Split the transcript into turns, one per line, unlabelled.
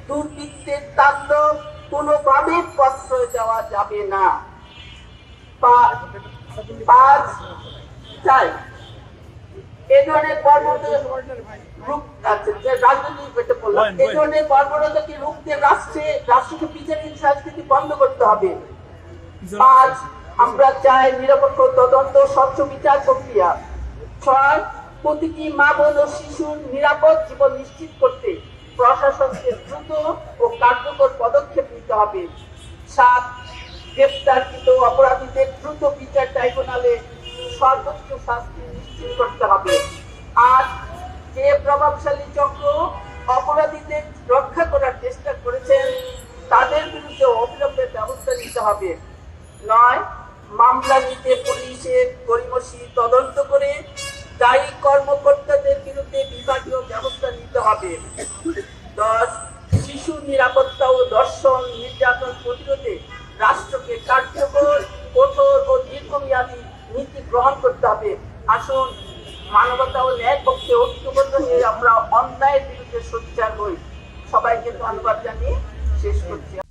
দুর্বৃত্তের তাণ্ডব কোনোভাবে প্রশ্রয় দেওয়া যাবে না। এই ধরনের বর্বরতাকে রুখতে রাষ্ট্রকে বিচারিক সংস্কৃতি বন্ধ করতে হবে। 5 আমরা চাই নিরপেক্ষ তদন্ত, স্বচ্ছ বিচার প্রক্রিয়া। 6 প্রতিটি মা বোন ও শিশুর নিরাপদ জীবন নিশ্চিত করতে প্রশাসনকে দ্রুত ও কার্যকর পদক্ষেপ নিতে হবে। 7 গ্রেপ্তারকৃত অপরাধীদের দ্রুত বিচার ট্রাইব্যুনালে সর্বোচ্চ শাস্তি নিশ্চিত করতে হবে। 8 যে প্রভাবশালী চক্র অপরাধীদের রক্ষা করার চেষ্টা করেছেন তাদের বিরুদ্ধে অবিলম্বে ব্যবস্থা নিতে হবে। 9 মামলা নিতে পুলিশের গড়িমসি তদন্ত করে দায়ী কর্মকর্তাদের বিরুদ্ধে বিভাগীয় ব্যবস্থা নিতে হবে। 10 শিশু নিরাপত্তা ও ধর্ষণ নির্যাতন প্রতিরোধে রাষ্ট্রকে কার্যকর, কঠোর ও দীর্ঘমেয়াদী নীতি গ্রহণ করতে হবে। আসুন মানবতা ও ন্যায় পক্ষে ঐক্যবদ্ধ হয়ে আমরা অন্যায়ের বিরুদ্ধে সোচ্চার হই। সবাইকে ধন্যবাদ জানিয়ে শেষ করছি।